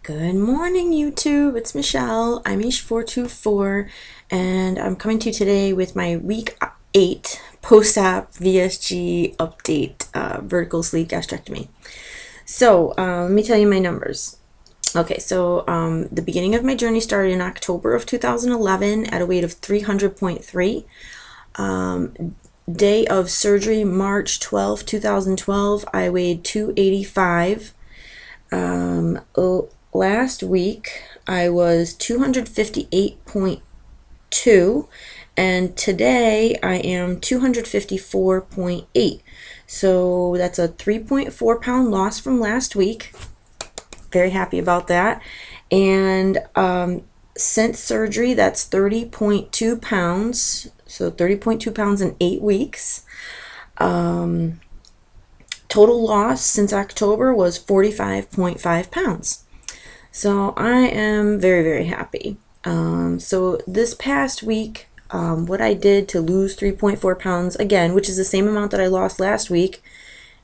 Good morning, YouTube. It's Michelle. I'm Ish424, and I'm coming to you today with my week 8 post-op VSG update, vertical sleeve gastrectomy. So let me tell you my numbers. Okay, so the beginning of my journey started in October of 2011 at a weight of 300.3. Day of surgery, March 12, 2012, I weighed 285. Last week I was 258.2, and today I am 254.8. So that's a 3.4 pound loss from last week. Very happy about that. And since surgery, that's 30.2 pounds. So 30.2 pounds in 8 weeks. Total loss since October was 45.5 pounds. So I am very, very happy. So this past week, what I did to lose 3.4 pounds, again, which is the same amount that I lost last week,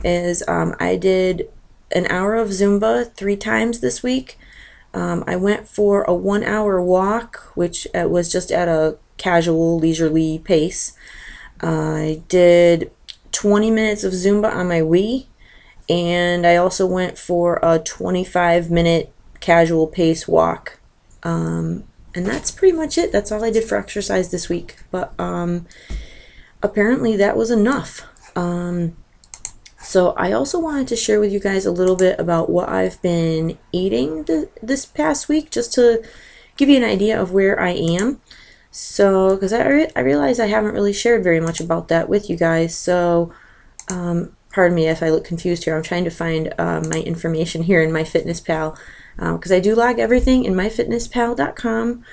is I did an hour of Zumba 3 times this week. I went for a 1 hour walk, which was just at a casual, leisurely pace. I did 20 minutes of Zumba on my Wii, and I also went for a 25-minute casual pace walk, and that's pretty much it. That's all I did for exercise this week, but apparently that was enough. So I also wanted to share with you guys a little bit about what I've been eating this past week, just to give you an idea of where I am. So, because I realize I haven't really shared very much about that with you guys, so pardon me if I look confused here. I'm trying to find my information here in MyFitnessPal, because I do log everything in myfitnesspal.com.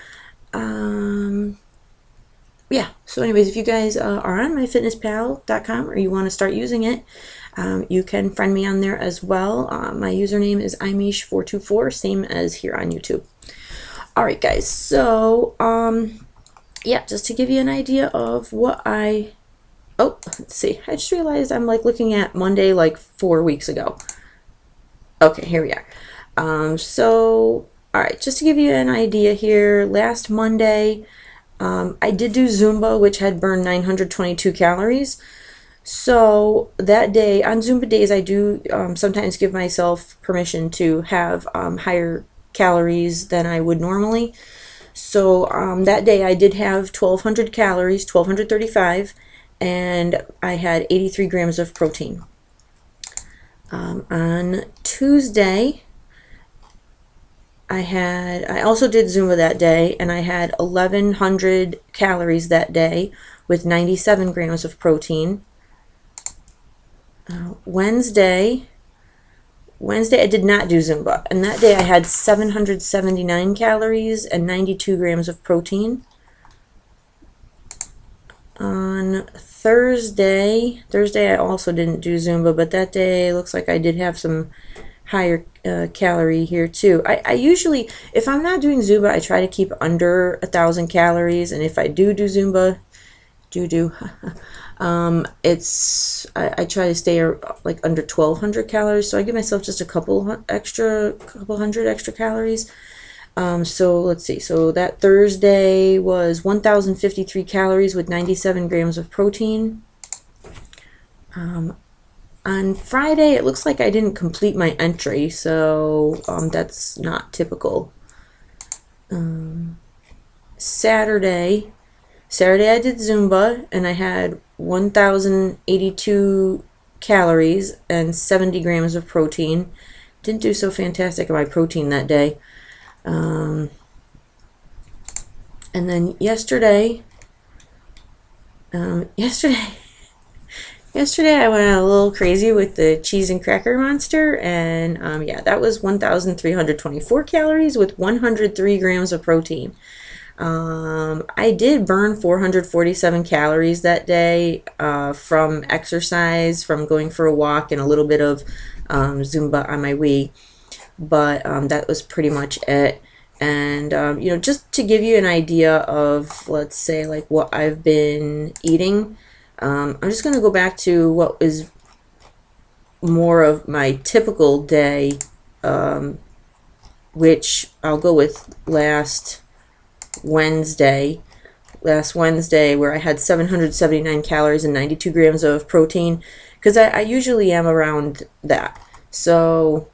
Yeah, so anyways, if you guys are on myfitnesspal.com or you want to start using it, you can friend me on there as well. My username is imish424, same as here on YouTube. Alright guys, so yeah, just to give you an idea of what oh, let's see, I just realized I'm like looking at Monday like 4 weeks ago. Okay, here we are. So, alright, just to give you an idea here, last Monday, I did do Zumba, which had burned 922 calories. So that day, on Zumba days, I do sometimes give myself permission to have higher calories than I would normally. So that day I did have 1,200 calories, 1,235, and I had 83 grams of protein. On Tuesday, I also did Zumba that day, and I had 1,100 calories that day with 97 grams of protein. Wednesday I did not do Zumba, and that day I had 779 calories and 92 grams of protein. On Thursday I also didn't do Zumba, but that day looks like I did have some higher calorie here too. I usually, if I'm not doing Zumba, I try to keep under 1,000 calories, and if I do Zumba, I try to stay like under 1,200 calories, so I give myself just a couple hundred extra calories. So let's see, so that Thursday was 1,053 calories with 97 grams of protein. On Friday, it looks like I didn't complete my entry, so that's not typical. Saturday I did Zumba, and I had 1,082 calories and 70 grams of protein. Didn't do so fantastic on my protein that day. And then yesterday I went a little crazy with the cheese and cracker monster, and yeah, that was 1,324 calories with 103 grams of protein. I did burn 447 calories that day from exercise, from going for a walk, and a little bit of Zumba on my Wii, but that was pretty much it. And you know, just to give you an idea of, let's say, like what I've been eating, I'm just going to go back to what is more of my typical day which I'll go with last Wednesday, where I had 779 calories and 92 grams of protein, because I usually am around that. So,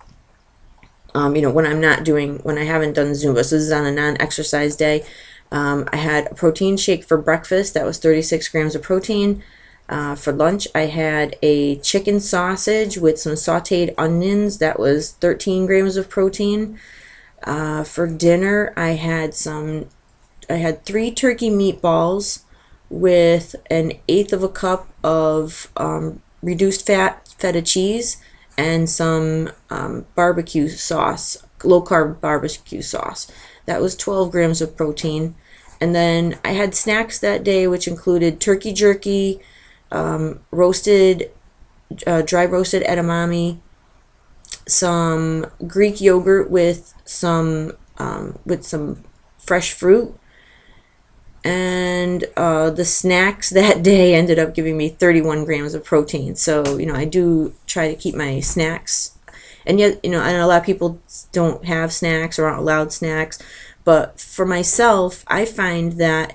when I haven't done Zumba, so this is on a non-exercise day, I had a protein shake for breakfast. That was 36 grams of protein. For lunch, I had a chicken sausage with some sauteed onions. That was 13 grams of protein. For dinner, I had 3 turkey meatballs with 1/8 of a cup of reduced fat feta cheese and some barbecue sauce, low carb barbecue sauce. That was 12 grams of protein. And then I had snacks that day, which included turkey jerky, dry roasted edamame, some Greek yogurt with some fresh fruit, and the snacks that day ended up giving me 31 grams of protein. So, I do try to keep my snacks, and yet, I know a lot of people don't have snacks or aren't allowed snacks, but for myself, I find that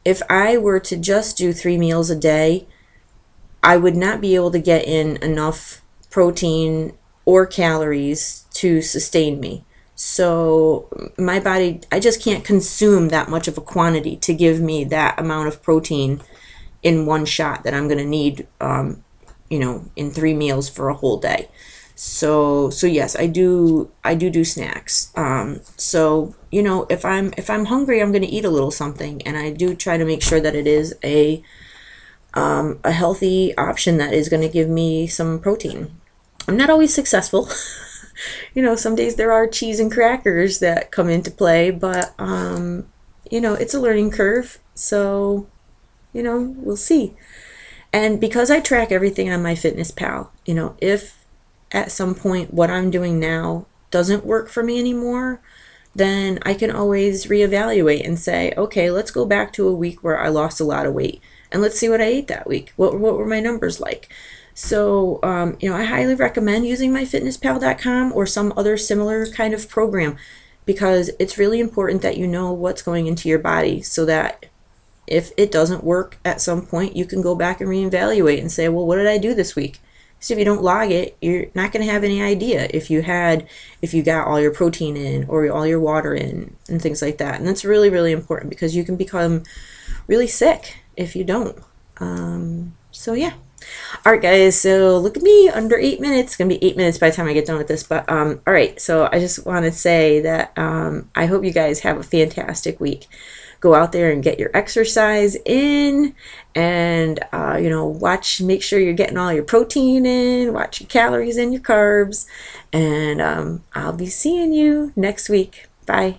if I were to just do 3 meals a day, I would not be able to get in enough protein or calories to sustain me. So my body, I just can't consume that much of a quantity to give me that amount of protein in one shot that I'm going to need, in 3 meals for a whole day. So yes, I do snacks. So, if I'm hungry, I'm going to eat a little something, and I do try to make sure that it is a healthy option that is going to give me some protein. I'm not always successful. Some days there are cheese and crackers that come into play, but, it's a learning curve. So, we'll see. And because I track everything on MyFitnessPal, if at some point what I'm doing now doesn't work for me anymore, then I can always reevaluate and say, okay, let's go back to a week where I lost a lot of weight, and let's see what I ate that week. What were my numbers like? So, I highly recommend using myfitnesspal.com or some other similar kind of program, because it's really important that you know what's going into your body, so that if it doesn't work at some point, you can go back and reevaluate and say, well, what did I do this week? So if you don't log it, you're not going to have any idea if you got all your protein in or all your water in and things like that. And that's really, really important, because you can become really sick if you don't. So yeah. All right, guys, so look at me, under 8 minutes. It's going to be 8 minutes by the time I get done with this. But all right, so I just want to say that I hope you guys have a fantastic week. Go out there and get your exercise in, and make sure you're getting all your protein in, watch your calories and your carbs, and I'll be seeing you next week. Bye.